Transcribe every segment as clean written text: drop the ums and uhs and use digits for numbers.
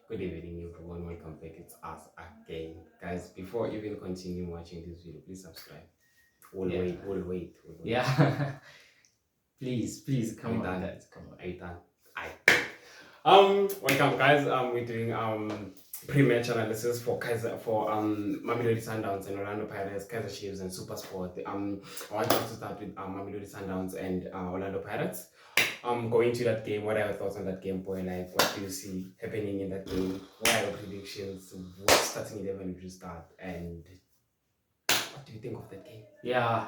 Good evening, everyone. Welcome back. It's us again, guys. Before even continue watching this video, please subscribe. We'll Yeah. wait. We'll wait. Yeah. Please, Are come you on, done? guys, come on. Are you done? Welcome, guys. We're doing pre-match analysis for Mamelodi Sundowns and Orlando Pirates, Kaizer Chiefs, and Supersport. I want us to start with Mamelodi Sundowns and Orlando Pirates. Going to that game, what are your thoughts on that game, boy? Like, what do you see happening in that game? What are your predictions? What starting 11 would you start? And what do you think of that game? Yeah,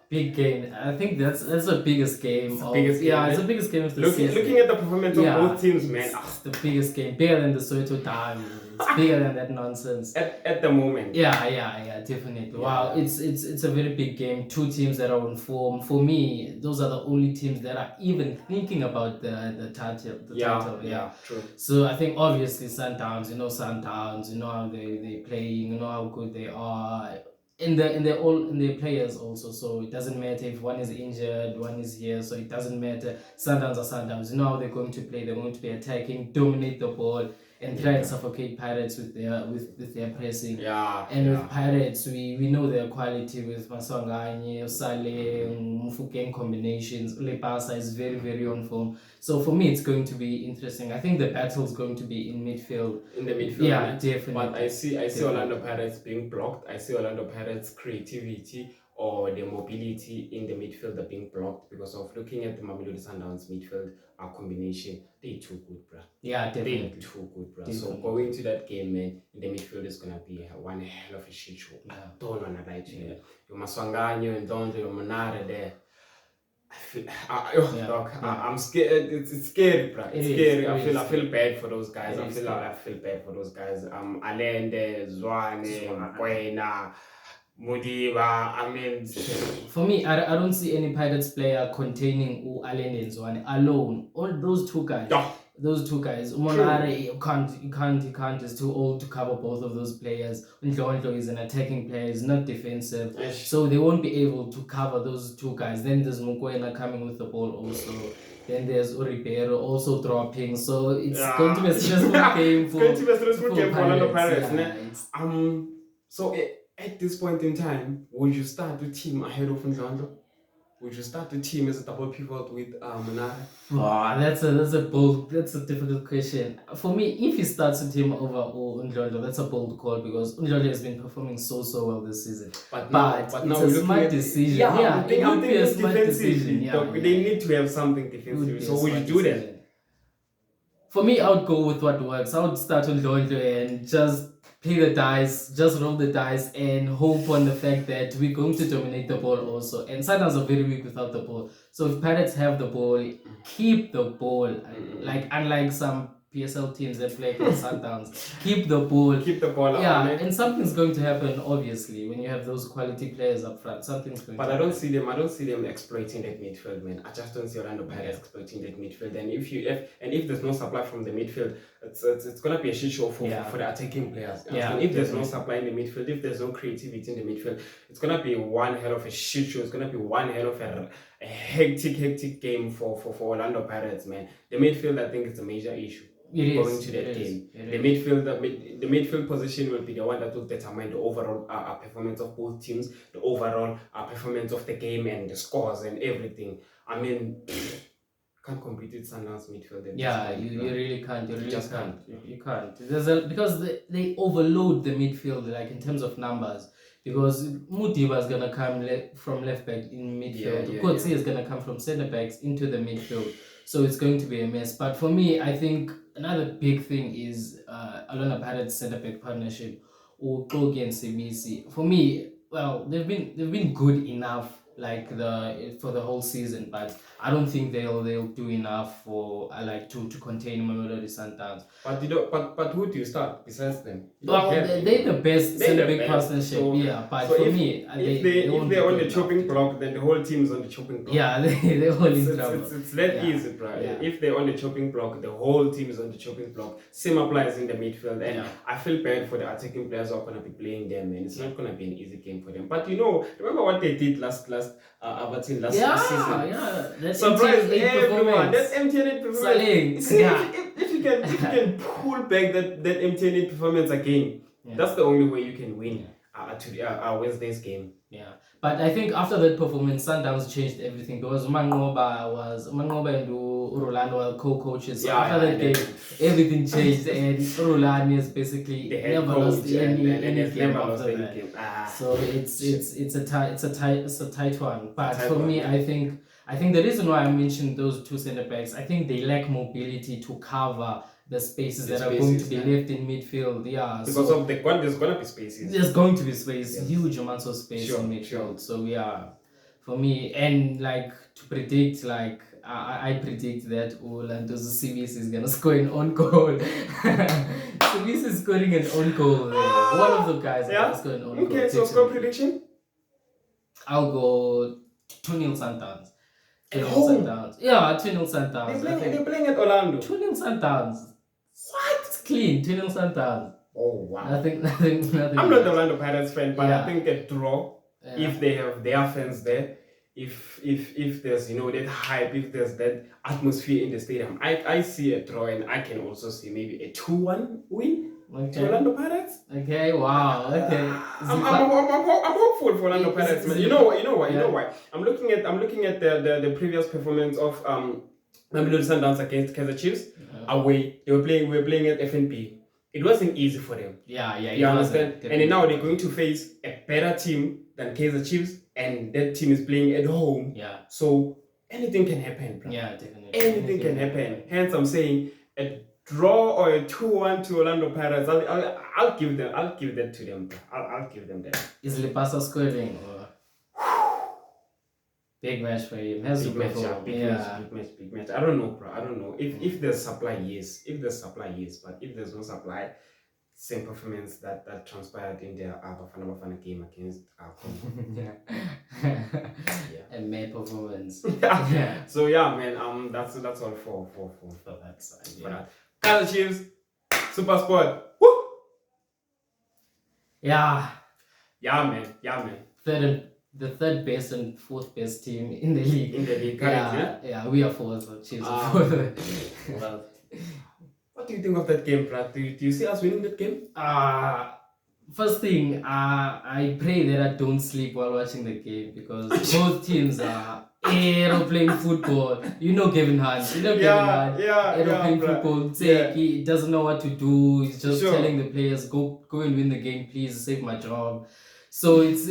big game. I think that's the biggest game. It's the biggest game, yeah, man. it's the biggest game of the Looking season. at the performance of both teams, man. It's the biggest game, bigger than the Soweto Derby. It's bigger than that nonsense. At the moment. Yeah, definitely. Yeah. Wow, it's a very big game. Two teams that are on form. For me, those are the only teams that are even thinking about the title. Yeah, true. So I think obviously Sundowns, you know how they playing, you know how good they are. In the players also, so it doesn't matter if one is injured, one is here, so it doesn't matter. Sundowns are Sundowns. You know how they're going to play. They're going to be attacking, dominate the ball, and try and suffocate Pirates with their pressing. With Pirates, we know their quality with Maswanganye, Saleh, Mufukeng combinations. Lepasa is very, very on form. So for me, it's going to be interesting. I think the battle is going to be in midfield. In the midfield, yeah, definitely. But I see Orlando Pirates being blocked. I see Orlando Pirates' creativity or the mobility in the midfield are being blocked because of looking at the Mamelodi Sundowns midfield combination. They're too good, bro. Yeah, definitely. They're too good, bro. So going to that game, man, in the midfield is gonna be one hell of a shit show. I don't wanna lie to you. Your Maswanganyo and Donzo, your Manara there. I'm scared. It's scary, bro. It's scary. I feel bad for those guys. I feel bad for those guys. Alende, Zwane, Buena, Mudiba. I mean, for me, I don't see any Pirates player containing Alende and Zwane alone. All those two guys. Those two guys, Umonare, you can't. He's too old to cover both of those players. Ndlondlo is an attacking player, he's not defensive, so they won't be able to cover those two guys. Then there's Mukwena coming with the ball also. Then there's Uribero also dropping. So it's going to be a stressful game for. It's going to be a stressful game for Orlando Pirates. So at this point in time, would you start the team ahead of Ndlondlo? Would you start the team as a double pivot with Manara? That's a difficult question. For me, if he starts the team over Ndlondlo, that's a bold call because Ndlondlo has been performing so well this season. But now it's a smart decision. I think it's defensively. They need to have something defensively. So would you do that? For me, I would go with what works. I would start Ndlondlo and just play the dice, just roll the dice and hope on the fact that we're going to dominate the ball also. And Sundowns are very weak without the ball. So if Pirates have the ball, keep the ball. Like unlike some PSL teams that play against Sundowns, keep the ball. Keep the ball. And something's going to happen. Obviously, when you have those quality players up front, something's going. But I don't see them exploiting that midfield, man. I just don't see Orlando Pirates exploiting that midfield. And if there's no supply from the midfield, it's gonna be a shit show for the attacking players. If there's no supply in the midfield, if there's no creativity in the midfield, it's gonna be one hell of a shit show. It's gonna be one hell of a hectic game for Orlando Pirates, man. The midfield, I think, is a major issue. Going to that game, the midfield position will be the one that will determine the overall performance of both teams, the overall performance of the game and the scores and everything. I mean, can't compete with Sundowns midfield. You really can't. You can't. Because they overload the midfield, like in terms of numbers. Because Mudiba is gonna come from left back in midfield. Kotsi is gonna come from centre backs into the midfield. So it's going to be a mess. But for me, I think another big thing is Orlando Pirates centre back partnership or Kogi and CBC. For me, well, they've been good enough for the whole season, but I don't think they'll do enough for to contain Mamelodi Sundowns. But who do you start besides them? They're the best centre back partnership. But for me, if they're on the chopping block, then the whole team is on the chopping block. They're all in trouble. It's that easy, bro. If they're on the chopping block, the whole team is on the chopping block. Same applies in the midfield, and I feel bad for the attacking players who are gonna be playing them, and it's not gonna be an easy game for them. But remember what they did last season. That surprised everyone. That MTN performance. If you can pull back that MTN performance again, that's the only way you can win Wednesday's game. Yeah, but I think after that performance, Sundowns changed everything because Mangoba and Rolando were co-coaches. So after that game, everything changed, and Rolando is basically never lost any game after that. So it's a tight one. But for me, I think the reason why I mentioned those two centre backs, I think they lack mobility to cover the spaces that are going to be left in midfield. Yeah, because of there's going to be spaces. There's going to be space, huge amounts of space in midfield. Sure. So yeah, for me, and like to predict, like I predict that Orlando CBS is gonna score an own goal. CBS is scoring an own goal. One of the guys is gonna score an own goal. Okay, so score prediction? I'll go 2-0 Sundowns. 2-0 Sundowns. Yeah, 2-0 Sundowns. They're playing at Orlando. 2-0 Sundowns. What? It's clean. 2-0 Sundowns. Oh wow! Nothing. I'm not the Orlando Pirates fan, but I think a draw, if they have their fans there, if there's that hype, if there's that atmosphere in the stadium, I see a draw, and I can also see maybe a 2-1 win to Orlando Pirates. Okay, wow. Okay. I'm hopeful for Orlando Pirates, man. You know why? I'm looking at the previous performance of Mamelodi Sundowns against Kaizer Chiefs away. We were playing at FNP. It wasn't easy for them. Yeah. You understand? And now they're going to face a better team than Kaizer Chiefs, and that team is playing at home. Yeah. So anything can happen, bro. Yeah, definitely. Anything can happen. Hence, I'm saying a draw or a 2-1 to Orlando Pirates. I'll give that to them. I'll give them that. Is Lipasa scoring or? Big match for him. Big match. I don't know, bro. I don't know. If there's supply, yes. If there's supply, yes. But if there's no supply, same performance that transpired in their Bafana game against And May performance. So yeah, man. That's all for that side. Yeah. Kaizer Chiefs, Supersport. Woo! Yeah, man. The third best and fourth best team in the league. Currently. Yeah, we are fourth. Chiefs are fourth. Well, what do you think of that game, Brad? Do you see us winning that game? First thing, I pray that I don't sleep while watching the game because both teams are aeroplane football. Kevin Hunt. Aeroplane football. He doesn't know what to do. He's just telling the players, go and win the game, please, save my job. So it's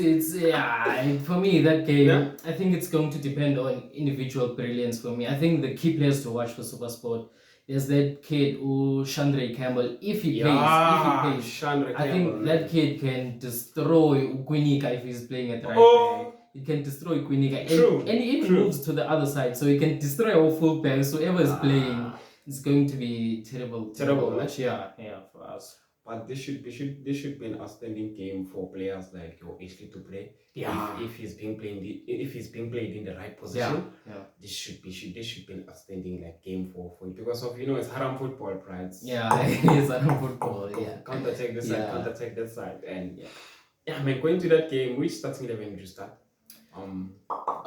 for me, that game, I think it's going to depend on individual brilliance for me. I think the key players to watch for Supersport is that kid, Chandra Campbell. If he plays, I think that kid can destroy Ukwinika if he's playing at right back. He can destroy Ukwinika. And he even moves to the other side, so he can destroy our full back. So whoever is playing, it's going to be terrible match. Yeah, for us. But this should be an outstanding game for players like Ashley to play. Yeah. If he's being played in the right position, this should be an outstanding game for you because of it's haram football, right? Yeah, it's haram football. Counter attack this side, counter attack that side, and man, going to that game, which starting 11 would you start?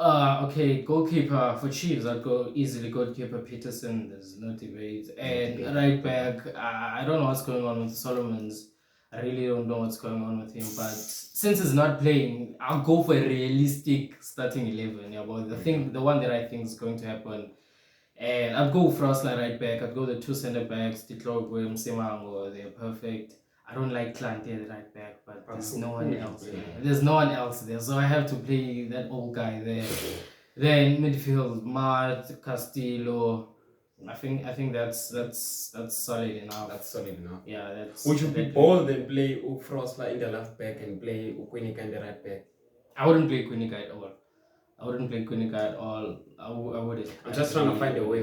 Okay, goalkeeper for Chiefs, I'd go easily goalkeeper Peterson, there's no debate. And right back, I don't know what's going on with Solomons. I really don't know what's going on with him, but since he's not playing, I'll go for a realistic starting 11. But the one that I think is going to happen. And I'd go Frosler right back, I'd go the two centre backs, Ditlog, Williams, Simango, they're perfect. I don't like Klante at the right back, but there's no one else there. There's no one else there, so I have to play that old guy there. Then midfield, Mart, Castillo. I think that's solid enough. That's solid enough. Yeah, that's. Would you be bold and play Frosler in the left back and play Ukwinika in the right back? I wouldn't play Ukwinika at all. I wouldn't. I'm just trying to find a way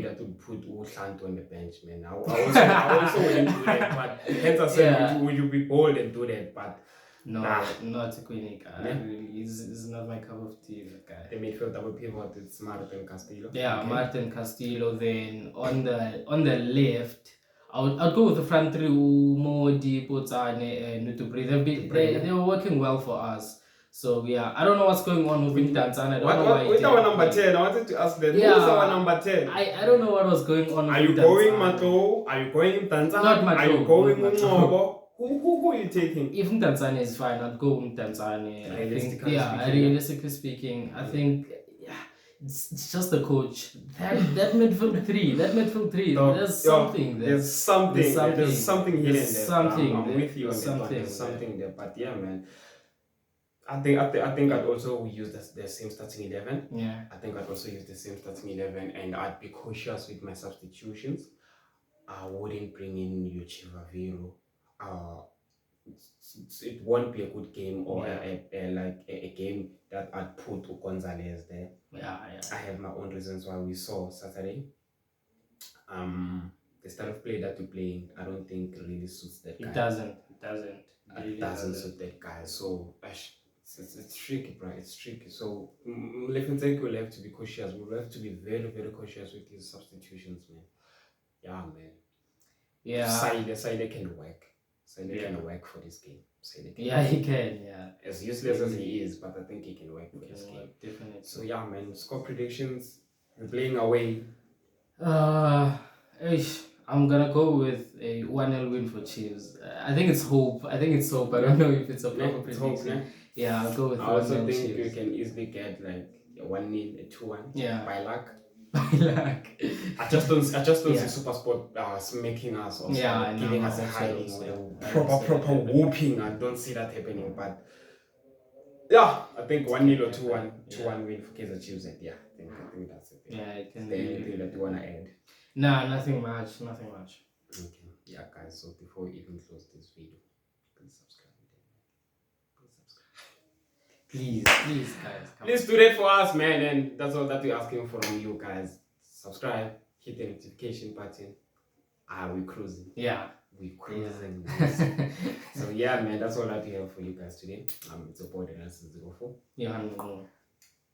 that would put Ushant on the bench, man. I also wouldn't do that, but hence I said, would you be bold and do that? But no, not Ukwinika. He's not my cup of tea, that guy. The midfield double pivot, it's Martin Castillo. Yeah, okay. Martin Castillo. Then on the left, I'll go with the front three, Modi, Potsane, and Nutubri. They were working well for us. So yeah, I don't know what's going on with Tanzania. I don't know why. With our number 10, I wanted to ask them. Yeah, who's our number 10? I don't know what was going on. Are you going Mato? Are you going Tanzania? Not Mato. Are you going Ngobo? Who are you taking? If Tanzania is fine, I'd go with Tanzania. Realistically speaking, I think it's just the coach. That midfield three. There's something there. There's something hidden there. Something. I'm with you on that one. There's something there. But yeah, man. I think I'd also use the same starting 11. Yeah. I think I'd also use the same starting 11, and I'd be cautious with my substitutions. I wouldn't bring in Yuchivaviro. It won't be a good game or a game that I'd put Gonzalez there. Yeah. I have my own reasons why we saw Saturday. The style of play that we're playing, I don't think really suits that guy. It doesn't. It doesn't suit that guy. So it's tricky, bro. It's tricky. So Leventek will have to be cautious. We'll have to be very, very cautious with his substitutions, man. Yeah, man. Yeah. Saide can work. Saide can work for this game. He can. Yeah. As useless as he is, but I think he can work for this game. Definitely. So yeah, man. Score predictions. We're playing away. I'm gonna go with a 1-0 win for Chiefs. I think it's hope. I don't know if it's a proper prediction. Yeah, I'll go with. I also think Chiefs. You can easily get like a 1-0, a 2-1. Yeah. By luck. I just don't see Supersport making us or giving us a hiding or proper whooping. I don't see that happening. But yeah, I think 1-0 or 2-1 win for Kaizer Chiefs. Yeah, I think that's it. Yeah, it can be. Anything that you wanna add? Nah, nothing much. Okay. Yeah, guys. So before we even close this video, please subscribe. Please, guys. Please do that for us, man. And that's all that we're asking from you guys. Subscribe, hit the notification button. We're cruising. Yeah. We're cruising. So yeah, man, that's all that we have for you guys today. It's a board analysis 04. Yeah,